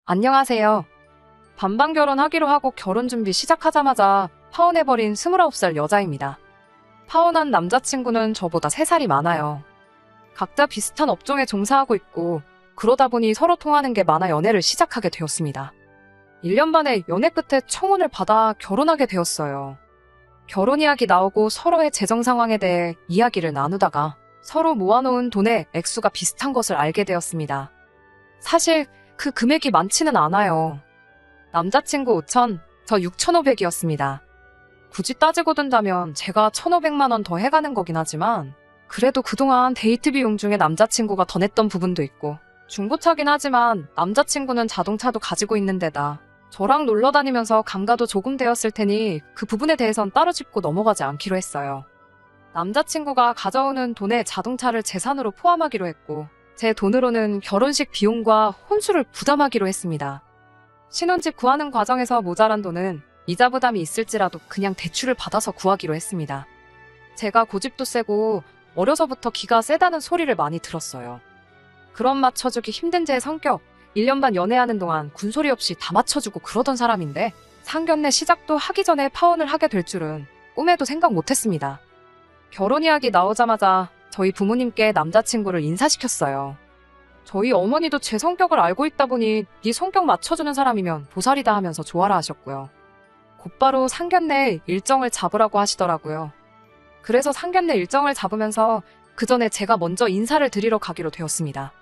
안녕하세요. 반반 결혼하기로 하고 결혼 준비 시작하자마자 파혼해버린 29살 여자입니다. 파혼한 남자친구는 저보다 3살이 많아요. 각자 비슷한 업종에 종사하고 있고 그러다 보니 서로 통하는 게 많아 연애를 시작하게 되었습니다. 1년 반에 연애 끝에 청혼을 받아 결혼하게 되었어요. 결혼 이야기 나오고 서로의 재정 상황에 대해 이야기를 나누다가 서로 모아놓은 돈의 액수가 비슷한 것을 알게 되었습니다. 사실 그 금액이 많지는 않아요. 남자친구 5천, 저 6,500이었습니다. 굳이 따지고 든다면 제가 1,500만 원 더 해가는 거긴 하지만 그래도 그동안 데이트 비용 중에 남자친구가 더 냈던 부분도 있고 중고차긴 하지만 남자친구는 자동차도 가지고 있는 데다 저랑 놀러 다니면서 감가도 조금 되었을 테니 그 부분에 대해선 따로 짚고 넘어가지 않기로 했어요. 남자친구가 가져오는 돈에 자동차를 재산으로 포함하기로 했고 제 돈으로는 결혼식 비용과 혼수를 부담하기로 했습니다. 신혼집 구하는 과정에서 모자란 돈은 이자 부담이 있을지라도 그냥 대출을 받아서 구하기로 했습니다. 제가 고집도 세고 어려서부터 기가 세다는 소리를 많이 들었어요. 그런 맞춰주기 힘든 제 성격, 1년 반 연애하는 동안 군소리 없이 다 맞춰주고 그러던 사람인데 상견례 시작도 하기 전에 파혼을 하게 될 줄은 꿈에도 생각 못했습니다. 결혼 이야기 나오자마자 저희 부모님께 남자친구를 인사시켰어요. 저희 어머니도 제 성격을 알고 있다 보니 네 성격 맞춰주는 사람이면 보살이다 하면서 좋아라 하셨고요. 곧바로 상견례 일정을 잡으라고 하시더라고요. 그래서 상견례 일정을 잡으면서 그 전에 제가 먼저 인사를 드리러 가기로 되었습니다.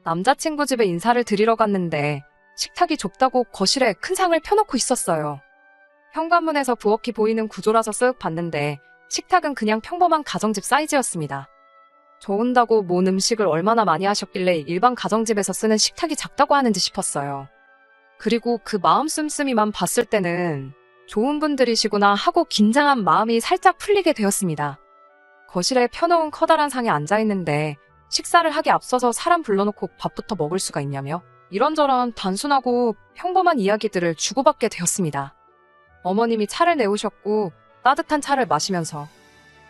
남자친구 집에 인사를 드리러 갔는데 식탁이 좁다고 거실에 큰 상을 펴놓고 있었어요. 현관문에서 부엌이 보이는 구조라서 쓱 봤는데 식탁은 그냥 평범한 가정집 사이즈였습니다. 저 온다고 뭔 음식을 얼마나 많이 하셨길래 일반 가정집에서 쓰는 식탁이 작다고 하는지 싶었어요. 그리고 그 마음 씀씀이만 봤을 때는 좋은 분들이시구나 하고 긴장한 마음이 살짝 풀리게 되었습니다. 거실에 펴놓은 커다란 상에 앉아있는데 식사를 하기 앞서서 사람 불러놓고 밥부터 먹을 수가 있냐며 이런저런 단순하고 평범한 이야기들을 주고받게 되었습니다. 어머님이 차를 내오셨고 따뜻한 차를 마시면서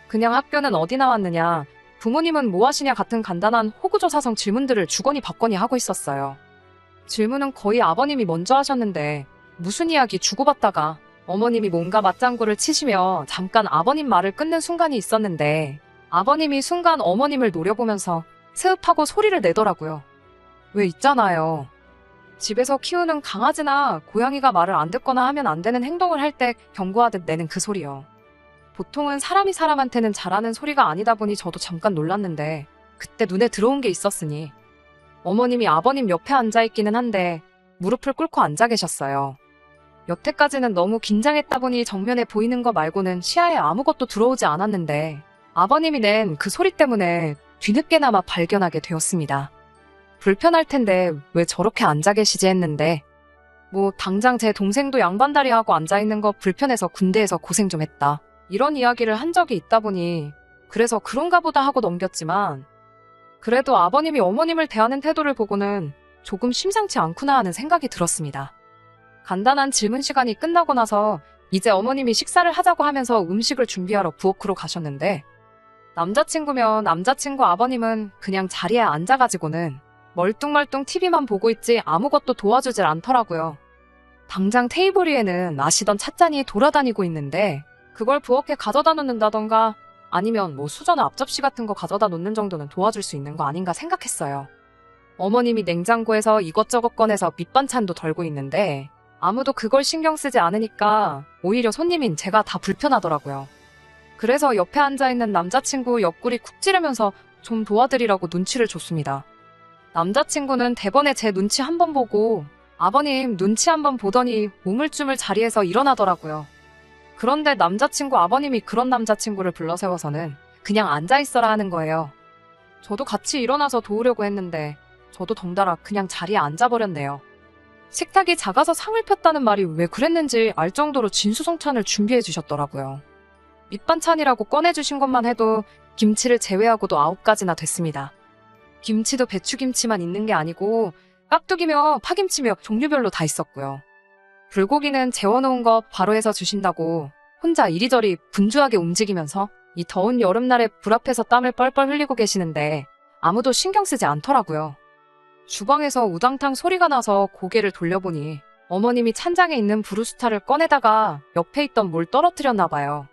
그냥 학교는 어디 나왔느냐, 부모님은 뭐 하시냐 같은 간단한 호구조사성 질문들을 주거니 받거니 하고 있었어요. 질문은 거의 아버님이 먼저 하셨는데 무슨 이야기 주고받다가 어머님이 뭔가 맞장구를 치시며 잠깐 아버님 말을 끊는 순간이 있었는데 아버님이 순간 어머님을 노려보면서 스흡하고 소리를 내더라고요. 왜 있잖아요. 집에서 키우는 강아지나 고양이가 말을 안 듣거나 하면 안 되는 행동을 할 때 경고하듯 내는 그 소리요. 보통은 사람이 사람한테는 잘하는 소리가 아니다 보니 저도 잠깐 놀랐는데 그때 눈에 들어온 게 있었으니 어머님이 아버님 옆에 앉아있기는 한데 무릎을 꿇고 앉아 계셨어요. 여태까지는 너무 긴장했다 보니 정면에 보이는 거 말고는 시야에 아무것도 들어오지 않았는데 아버님이 낸 그 소리 때문에 뒤늦게나마 발견하게 되었습니다. 불편할 텐데 왜 저렇게 앉아 계시지 했는데 뭐 당장 제 동생도 양반다리 하고 앉아있는 거 불편해서 군대에서 고생 좀 했다. 이런 이야기를 한 적이 있다 보니 그래서 그런가 보다 하고 넘겼지만 그래도 아버님이 어머님을 대하는 태도를 보고는 조금 심상치 않구나 하는 생각이 들었습니다. 간단한 질문 시간이 끝나고 나서 이제 어머님이 식사를 하자고 하면서 음식을 준비하러 부엌으로 가셨는데 남자친구면 남자친구 아버님은 그냥 자리에 앉아가지고는 멀뚱멀뚱 TV만 보고 있지 아무것도 도와주질 않더라고요. 당장 테이블 위에는 마시던 찻잔이 돌아다니고 있는데 그걸 부엌에 가져다 놓는다던가 아니면 뭐 수저나 앞접시 같은 거 가져다 놓는 정도는 도와줄 수 있는 거 아닌가 생각했어요. 어머님이 냉장고에서 이것저것 꺼내서 밑반찬도 덜고 있는데 아무도 그걸 신경 쓰지 않으니까 오히려 손님인 제가 다 불편하더라고요. 그래서 옆에 앉아있는 남자친구 옆구리 쿡 찌르면서 좀 도와드리라고 눈치를 줬습니다. 남자친구는 대번에 제 눈치 한번 보고 아버님 눈치 한번 보더니 우물쭈물 자리에서 일어나더라고요. 그런데 남자친구 아버님이 그런 남자친구를 불러 세워서는 그냥 앉아있어라 하는 거예요. 저도 같이 일어나서 도우려고 했는데 저도 덩달아 그냥 자리에 앉아버렸네요. 식탁이 작아서 상을 폈다는 말이 왜 그랬는지 알 정도로 진수성찬을 준비해 주셨더라고요. 밑반찬이라고 꺼내주신 것만 해도 김치를 제외하고도 9가지나 됐습니다. 김치도 배추김치만 있는 게 아니고 깍두기며 파김치며 종류별로 다 있었고요. 불고기는 재워놓은 거 바로 해서 주신다고 혼자 이리저리 분주하게 움직이면서 이 더운 여름날에 불 앞에서 땀을 뻘뻘 흘리고 계시는데 아무도 신경 쓰지 않더라고요. 주방에서 우당탕 소리가 나서 고개를 돌려보니 어머님이 찬장에 있는 브루스타를 꺼내다가 옆에 있던 뭘 떨어뜨렸나 봐요.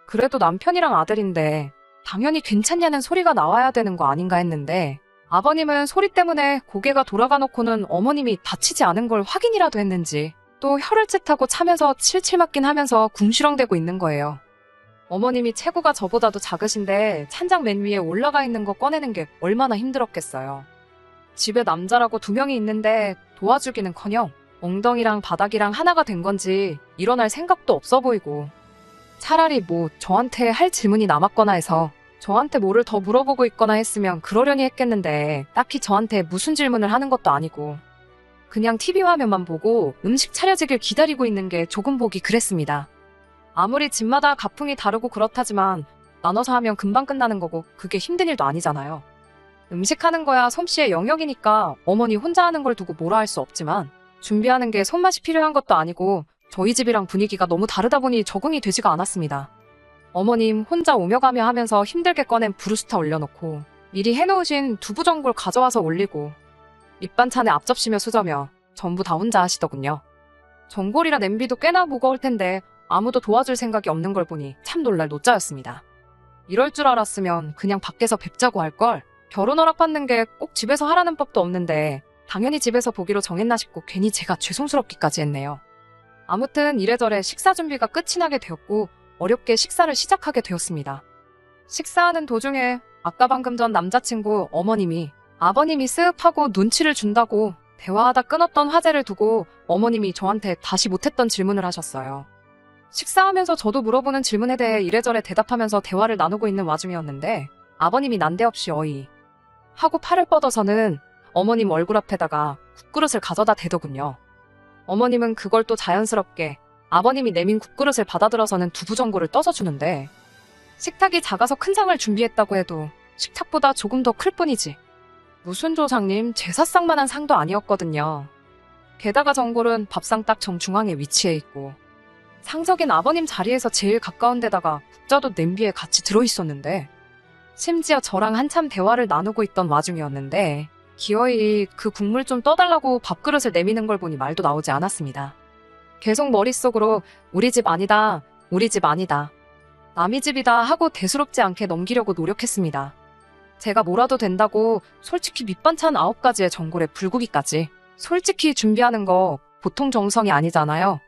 그래도 남편이랑 아들인데 당연히 괜찮냐는 소리가 나와야 되는 거 아닌가 했는데 아버님은 소리 때문에 고개가 돌아가 놓고는 어머님이 다치지 않은 걸 확인이라도 했는지 또 혀를 찢하고 차면서 칠칠 맞긴 하면서 궁시렁대고 있는 거예요. 어머님이 체구가 저보다도 작으신데 찬장 맨 위에 올라가 있는 거 꺼내는 게 얼마나 힘들었겠어요. 집에 남자라고 2명이 있는데 도와주기는커녕 엉덩이랑 바닥이랑 하나가 된 건지 일어날 생각도 없어 보이고 차라리 뭐 저한테 할 질문이 남았거나 해서 저한테 뭐를 더 물어보고 있거나 했으면 그러려니 했겠는데 딱히 저한테 무슨 질문을 하는 것도 아니고 그냥 TV 화면만 보고 음식 차려지길 기다리고 있는 게 조금 보기 그랬습니다. 아무리 집마다 가풍이 다르고 그렇다지만 나눠서 하면 금방 끝나는 거고 그게 힘든 일도 아니잖아요. 음식하는 거야 솜씨의 영역이니까 어머니 혼자 하는 걸 두고 뭐라 할 수 없지만 준비하는 게 손맛이 필요한 것도 아니고 저희 집이랑 분위기가 너무 다르다 보니 적응이 되지가 않았습니다. 어머님 혼자 오며 가며 하면서 힘들게 꺼낸 브루스타 올려놓고 미리 해놓으신 두부전골 가져와서 올리고 밑반찬에 앞접시며 수저며 전부 다 혼자 하시더군요. 전골이라 냄비도 꽤나 무거울 텐데 아무도 도와줄 생각이 없는 걸 보니 참 놀랄 노짜였습니다. 이럴 줄 알았으면 그냥 밖에서 뵙자고 할 걸. 결혼 허락받는 게 꼭 집에서 하라는 법도 없는데 당연히 집에서 보기로 정했나 싶고 괜히 제가 죄송스럽기까지 했네요. 아무튼 이래저래 식사 준비가 끝이 나게 되었고 어렵게 식사를 시작하게 되었습니다. 식사하는 도중에 아까 방금 전 남자친구 어머님이 아버님이 쓱하고 눈치를 준다고 대화하다 끊었던 화제를 두고 어머님이 저한테 다시 못했던 질문을 하셨어요. 식사하면서 저도 물어보는 질문에 대해 이래저래 대답하면서 대화를 나누고 있는 와중이었는데 아버님이 난데없이 어이 하고 팔을 뻗어서는 어머님 얼굴 앞에다가 국그릇을 가져다 대더군요. 어머님은 그걸 또 자연스럽게 아버님이 내민 국그릇을 받아들어서는 두부전골을 떠서 주는데 식탁이 작아서 큰 상을 준비했다고 해도 식탁보다 조금 더 클 뿐이지 무슨 조상님 제사상만한 상도 아니었거든요. 게다가 전골은 밥상 딱 정중앙에 위치해 있고 상석인 아버님 자리에서 제일 가까운 데다가 국자도 냄비에 같이 들어있었는데 심지어 저랑 한참 대화를 나누고 있던 와중이었는데 기어이 그 국물 좀 떠달라고 밥그릇을 내미는 걸 보니 말도 나오지 않았습니다. 계속 머릿속으로 우리 집 아니다, 우리 집 아니다, 남의 집이다 하고 대수롭지 않게 넘기려고 노력했습니다. 제가 뭐라도 된다고 솔직히 밑반찬 9가지에 전골에 불고기까지 솔직히 준비하는 거 보통 정성이 아니잖아요.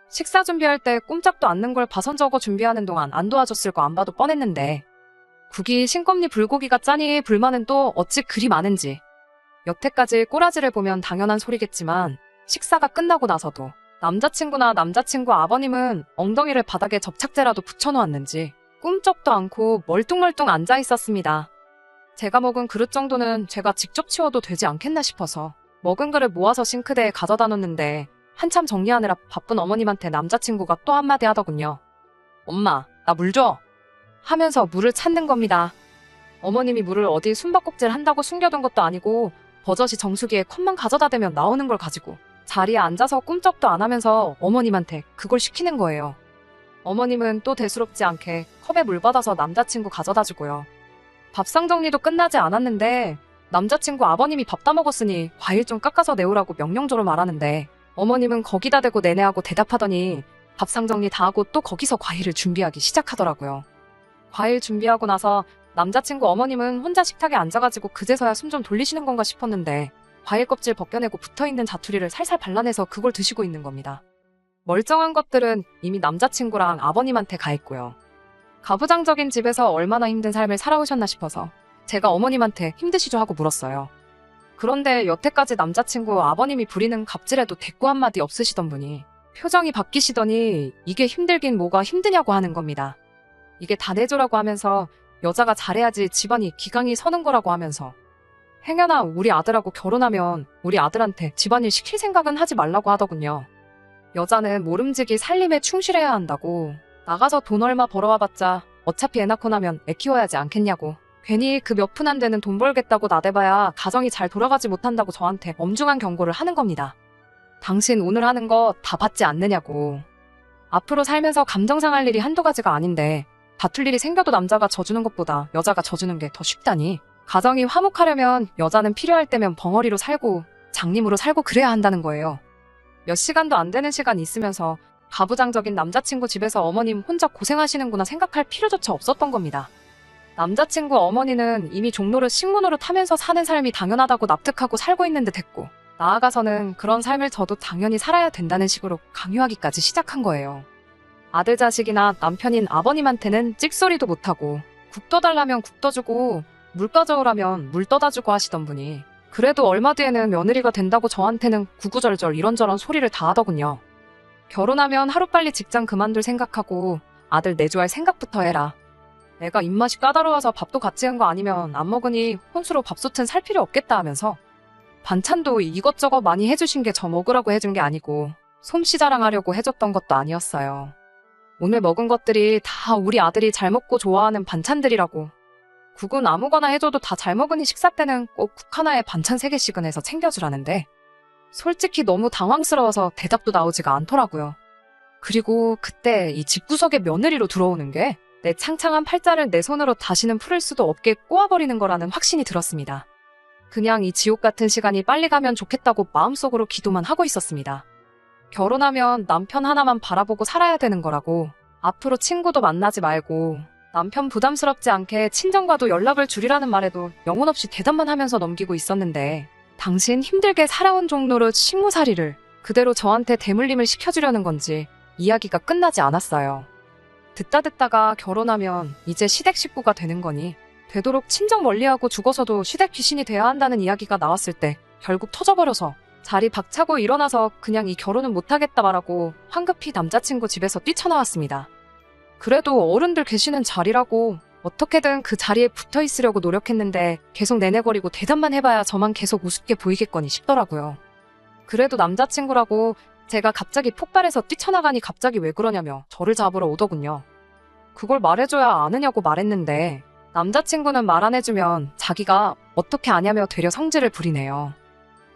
식사 준비할 때 꼼짝도 않는 걸 봐선저거 준비하는 동안 안 도와줬을 거 안 봐도 뻔했는데 국이 싱겁니 불고기가 짜니 불만은 또 어찌 그리 많은지 여태까지 꼬라지를 보면 당연한 소리겠지만 식사가 끝나고 나서도 남자친구나 남자친구 아버님은 엉덩이를 바닥에 접착제라도 붙여놓았는지 꿈쩍도 않고 멀뚱멀뚱 앉아 있었습니다. 제가 먹은 그릇 정도는 제가 직접 치워도 되지 않겠나 싶어서 먹은 그릇 모아서 싱크대에 가져다 놓는데 한참 정리하느라 바쁜 어머님한테 남자친구가 또 한마디 하더군요. 엄마, 나 물 줘. 하면서 물을 찾는 겁니다. 어머님이 물을 어디 숨바꼭질 한다고 숨겨둔 것도 아니고 버젓이 정수기에 컵만 가져다 대면 나오는 걸 가지고 자리에 앉아서 꿈쩍도 안 하면서 어머님한테 그걸 시키는 거예요. 어머님은 또 대수롭지 않게 컵에 물 받아서 남자친구 가져다 주고요. 밥상 정리도 끝나지 않았는데 남자친구 아버님이 밥 다 먹었으니 과일 좀 깎아서 내오라고 명령조로 말하는데 어머님은 거기다 대고 내내하고 대답하더니 밥상 정리 다 하고 또 거기서 과일을 준비하기 시작하더라고요. 과일 준비하고 나서 남자친구 어머님은 혼자 식탁에 앉아가지고 그제서야 숨 좀 돌리시는 건가 싶었는데 과일 껍질 벗겨내고 붙어있는 자투리를 살살 발라내서 그걸 드시고 있는 겁니다. 멀쩡한 것들은 이미 남자친구랑 아버님한테 가 있고요. 가부장적인 집에서 얼마나 힘든 삶을 살아오셨나 싶어서 제가 어머님한테 힘드시죠 하고 물었어요. 그런데 여태까지 남자친구 아버님이 부리는 갑질에도 대꾸 한마디 없으시던 분이 표정이 바뀌시더니 이게 힘들긴 뭐가 힘드냐고 하는 겁니다. 이게 다 내조라고 하면서 여자가 잘해야지 집안이 기강이 서는 거라고 하면서 행여나 우리 아들하고 결혼하면 우리 아들한테 집안일 시킬 생각은 하지 말라고 하더군요. 여자는 모름지기 살림에 충실해야 한다고 나가서 돈 얼마 벌어와봤자 어차피 애 낳고 나면 애 키워야지 않겠냐고 괜히 그 몇 푼 안 되는 돈 벌겠다고 나대봐야 가정이 잘 돌아가지 못한다고 저한테 엄중한 경고를 하는 겁니다. 당신 오늘 하는 거 다 받지 않느냐고. 앞으로 살면서 감정 상할 일이 한두 가지가 아닌데 다툴 일이 생겨도 남자가 져주는 것보다 여자가 져주는 게 더 쉽다니 가정이 화목하려면 여자는 필요할 때면 벙어리로 살고 장님으로 살고 그래야 한다는 거예요. 몇 시간도 안 되는 시간 있으면서 가부장적인 남자친구 집에서 어머님 혼자 고생하시는구나 생각할 필요조차 없었던 겁니다. 남자친구 어머니는 이미 종로를 식문으로 타면서 사는 삶이 당연하다고 납득하고 살고 있는 듯 했고, 나아가서는 그런 삶을 저도 당연히 살아야 된다는 식으로 강요하기까지 시작한 거예요. 아들 자식이나 남편인 아버님한테는 찍소리도 못하고 국 떠달라면 국 떠주고 물 떠줘오라면 물 떠다주고 하시던 분이 그래도 얼마 뒤에는 며느리가 된다고 저한테는 구구절절 이런저런 소리를 다 하더군요. 결혼하면 하루빨리 직장 그만둘 생각하고 아들 내조할 생각부터 해라. 내가 입맛이 까다로워서 밥도 같이 한 거 아니면 안 먹으니 혼수로 밥솥은 살 필요 없겠다 하면서 반찬도 이것저것 많이 해주신 게 저 먹으라고 해준 게 아니고 솜씨 자랑하려고 해줬던 것도 아니었어요. 오늘 먹은 것들이 다 우리 아들이 잘 먹고 좋아하는 반찬들이라고. 국은 아무거나 해줘도 다 잘 먹으니 식사 때는 꼭 국 하나에 반찬 3개씩은 해서 챙겨주라는데 솔직히 너무 당황스러워서 대답도 나오지가 않더라고요. 그리고 그때 이 집구석에 며느리로 들어오는 게 내 창창한 팔자를 내 손으로 다시는 풀을 수도 없게 꼬아버리는 거라는 확신이 들었습니다. 그냥 이 지옥 같은 시간이 빨리 가면 좋겠다고 마음속으로 기도만 하고 있었습니다. 결혼하면 남편 하나만 바라보고 살아야 되는 거라고, 앞으로 친구도 만나지 말고 남편 부담스럽지 않게 친정과도 연락을 줄이라는 말에도 영혼 없이 대답만 하면서 넘기고 있었는데, 당신 힘들게 살아온 종로로 식무살이를 그대로 저한테 대물림을 시켜주려는 건지 이야기가 끝나지 않았어요. 듣다가 결혼하면 이제 시댁 식구가 되는 거니 되도록 친정 멀리하고 죽어서도 시댁 귀신이 돼야 한다는 이야기가 나왔을 때 결국 터져버려서 자리 박차고 일어나서 그냥 이 결혼은 못하겠다 말하고 황급히 남자친구 집에서 뛰쳐나왔습니다. 그래도 어른들 계시는 자리라고 어떻게든 그 자리에 붙어 있으려고 노력했는데 계속 내내거리고 대답만 해봐야 저만 계속 우습게 보이겠거니 싶더라고요. 그래도 남자친구라고 제가 갑자기 폭발해서 뛰쳐나가니 갑자기 왜 그러냐며 저를 잡으러 오더군요. 그걸 말해줘야 아느냐고 말했는데 남자친구는 말 안 해주면 자기가 어떻게 아냐며 되려 성질을 부리네요.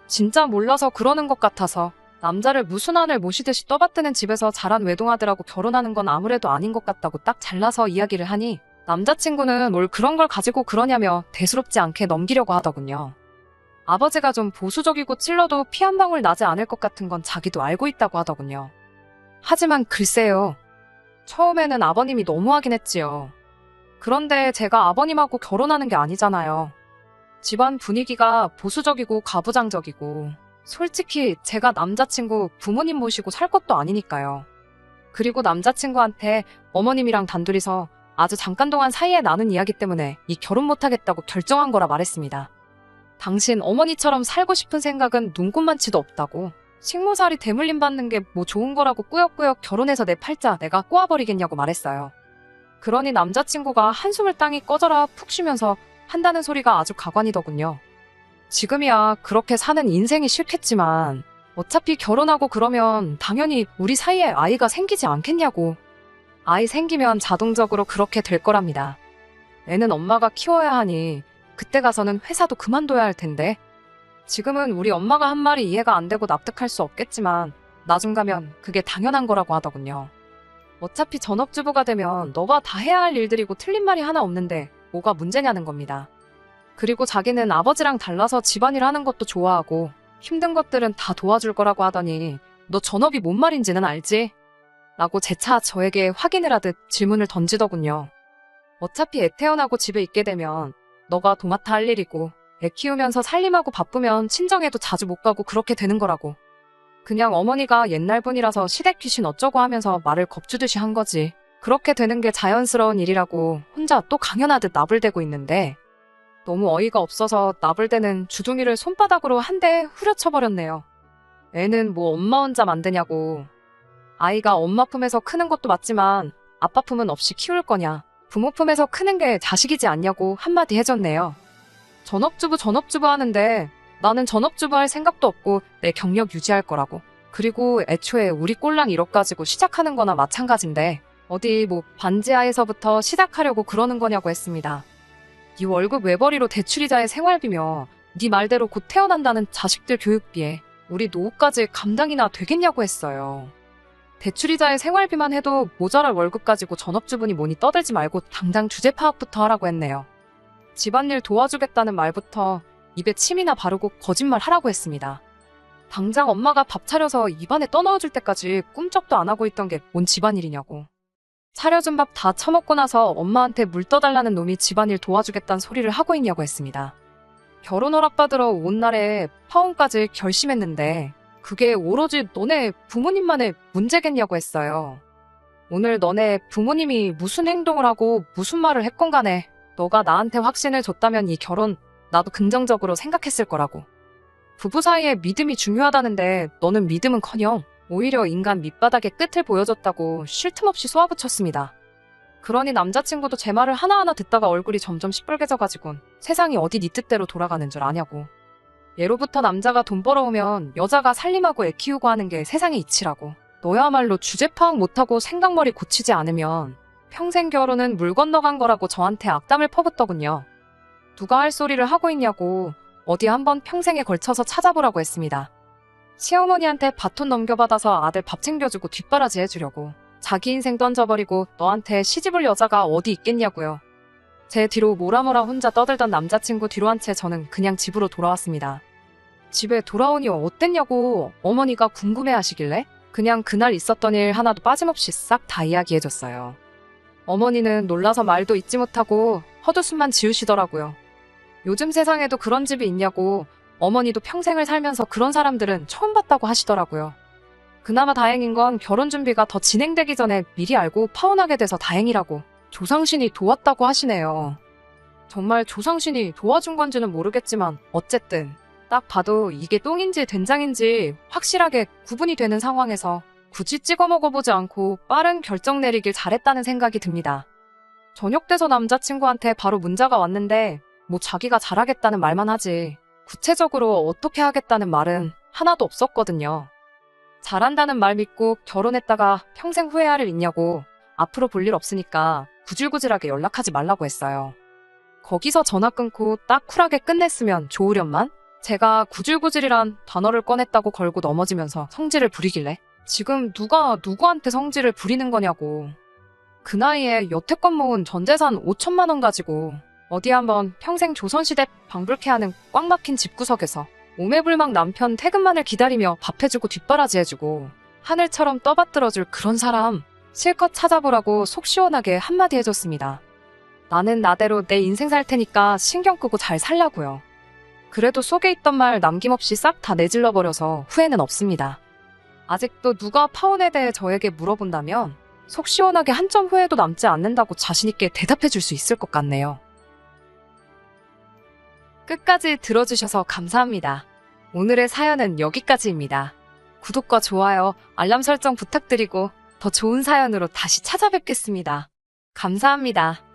진짜 몰라서 그러는 것 같아서 남자를 무슨 안을 모시듯이 떠받드는 집에서 자란 외동아들하고 결혼하는 건 아무래도 아닌 것 같다고 딱 잘라서 이야기를 하니 남자친구는 뭘 그런 걸 가지고 그러냐며 대수롭지 않게 넘기려고 하더군요. 아버지가 좀 보수적이고 찔러도 피 한 방울 나지 않을 것 같은 건 자기도 알고 있다고 하더군요. 하지만 글쎄요. 처음에는 아버님이 너무하긴 했지요. 그런데 제가 아버님하고 결혼하는 게 아니잖아요. 집안 분위기가 보수적이고 가부장적이고 솔직히 제가 남자친구 부모님 모시고 살 것도 아니니까요. 그리고 남자친구한테 어머님이랑 단둘이서 아주 잠깐 동안 사이에 나눈 이야기 때문에 이 결혼 못하겠다고 결정한 거라 말했습니다. 당신 어머니처럼 살고 싶은 생각은 눈꼽만치도 없다고. 식모살이 대물림 받는 게 뭐 좋은 거라고 꾸역꾸역 결혼해서 내 팔자 내가 꼬아버리겠냐고 말했어요. 그러니 남자친구가 한숨을 땅이 꺼져라 푹 쉬면서 한다는 소리가 아주 가관이더군요. 지금이야 그렇게 사는 인생이 싫겠지만 어차피 결혼하고 그러면 당연히 우리 사이에 아이가 생기지 않겠냐고. 아이 생기면 자동적으로 그렇게 될 거랍니다. 애는 엄마가 키워야 하니 그때 가서는 회사도 그만둬야 할 텐데 지금은 우리 엄마가 한 말이 이해가 안 되고 납득할 수 없겠지만 나중 가면 그게 당연한 거라고 하더군요. 어차피 전업주부가 되면 너가 다 해야 할 일들이고 틀린 말이 하나 없는데 뭐가 문제냐는 겁니다. 그리고 자기는 아버지랑 달라서 집안일 하는 것도 좋아하고 힘든 것들은 다 도와줄 거라고 하더니 너 전업이 뭔 말인지는 알지? 라고 재차 저에게 확인을 하듯 질문을 던지더군요. 어차피 애 태어나고 집에 있게 되면 너가 도맡아 할 일이고 애 키우면서 살림하고 바쁘면 친정에도 자주 못 가고 그렇게 되는 거라고. 그냥 어머니가 옛날 분이라서 시댁 귀신 어쩌고 하면서 말을 겁주듯이 한 거지. 그렇게 되는 게 자연스러운 일이라고 혼자 또 강연하듯 나불대고 있는데 너무 어이가 없어서 나불대는 주둥이를 손바닥으로 한 대 후려쳐버렸네요. 애는 뭐 엄마 혼자 만드냐고. 아이가 엄마 품에서 크는 것도 맞지만 아빠 품은 없이 키울 거냐. 부모 품에서 크는 게 자식이지 않냐고 한마디 해줬네요. 전업주부 하는데 나는 전업주부 할 생각도 없고 내 경력 유지할 거라고. 그리고 애초에 우리 꼴랑 1억 가지고 시작하는 거나 마찬가지인데 어디 뭐 반지하에서부터 시작하려고 그러는 거냐고 했습니다. 네 월급 외벌이로 대출이자의 생활비며 네 말대로 곧 태어난다는 자식들 교육비에 우리 노후까지 감당이나 되겠냐고 했어요. 대출이자의 생활비만 해도 모자랄 월급 가지고 전업주부니 뭐니 떠들지 말고 당장 주제 파악부터 하라고 했네요. 집안일 도와주겠다는 말부터 입에 침이나 바르고 거짓말 하라고 했습니다. 당장 엄마가 밥 차려서 입안에 떠넣어줄 때까지 꿈쩍도 안 하고 있던 게 뭔 집안일이냐고. 차려준 밥 다 처먹고 나서 엄마한테 물 떠달라는 놈이 집안일 도와주겠다는 소리를 하고 있냐고 했습니다. 결혼 허락받으러 온 날에 파혼까지 결심했는데 그게 오로지 너네 부모님만의 문제겠냐고 했어요. 오늘 너네 부모님이 무슨 행동을 하고 무슨 말을 했건 간에 너가 나한테 확신을 줬다면 이 결혼 나도 긍정적으로 생각했을 거라고. 부부 사이에 믿음이 중요하다는데 너는 믿음은커녕 오히려 인간 밑바닥의 끝을 보여줬다고 쉴 틈 없이 쏘아붙였습니다. 그러니 남자친구도 제 말을 하나하나 듣다가 얼굴이 점점 시뻘개져가지곤 세상이 어디 네 뜻대로 돌아가는 줄 아냐고. 예로부터 남자가 돈 벌어오면 여자가 살림하고 애 키우고 하는 게 세상의 이치라고. 너야말로 주제 파악 못하고 생각머리 고치지 않으면 평생 결혼은 물 건너간 거라고 저한테 악담을 퍼붓더군요. 누가 할 소리를 하고 있냐고 어디 한번 평생에 걸쳐서 찾아보라고 했습니다. 시어머니한테 바톤 넘겨받아서 아들 밥 챙겨주고 뒷바라지 해주려고. 자기 인생 던져버리고 너한테 시집올 여자가 어디 있겠냐고요. 제 뒤로 뭐라뭐라 혼자 떠들던 남자친구 뒤로 한 채 저는 그냥 집으로 돌아왔습니다. 집에 돌아오니 어땠냐고 어머니가 궁금해하시길래 그냥 그날 있었던 일 하나도 빠짐없이 싹 다 이야기해줬어요. 어머니는 놀라서 말도 잇지 못하고 헛웃음만 지으시더라고요. 요즘 세상에도 그런 집이 있냐고. 어머니도 평생을 살면서 그런 사람들은 처음 봤다고 하시더라고요. 그나마 다행인 건 결혼 준비가 더 진행되기 전에 미리 알고 파혼하게 돼서 다행이라고 조상신이 도왔다고 하시네요. 정말 조상신이 도와준 건지는 모르겠지만 어쨌든 딱 봐도 이게 똥인지 된장인지 확실하게 구분이 되는 상황에서 굳이 찍어 먹어보지 않고 빠른 결정 내리길 잘했다는 생각이 듭니다. 저녁 돼서 남자친구한테 바로 문자가 왔는데 뭐 자기가 잘하겠다는 말만 하지 구체적으로 어떻게 하겠다는 말은 하나도 없었거든요. 잘한다는 말 믿고 결혼했다가 평생 후회할 일 있냐고 앞으로 볼 일 없으니까 구질구질하게 연락하지 말라고 했어요. 거기서 전화 끊고 딱 쿨하게 끝냈으면 좋으련만 제가 구질구질이란 단어를 꺼냈다고 걸고 넘어지면서 성질을 부리길래 지금 누가 누구한테 성질을 부리는 거냐고. 그 나이에 여태껏 모은 전재산 5천만 원 가지고 어디 한번 평생 조선시대 방불케 하는 꽉 막힌 집구석에서 오매불망 남편 퇴근만을 기다리며 밥 해주고 뒷바라지 해주고 하늘처럼 떠받들어줄 그런 사람 실컷 찾아보라고 속 시원하게 한마디 해줬습니다. 나는 나대로 내 인생 살 테니까 신경 끄고 잘 살라고요. 그래도 속에 있던 말 남김없이 싹 다 내질러버려서 후회는 없습니다. 아직도 누가 파혼에 대해 저에게 물어본다면 속 시원하게 한 점 후회도 남지 않는다고 자신있게 대답해줄 수 있을 것 같네요. 끝까지 들어주셔서 감사합니다. 오늘의 사연은 여기까지입니다. 구독과 좋아요, 알람 설정 부탁드리고 더 좋은 사연으로 다시 찾아뵙겠습니다. 감사합니다.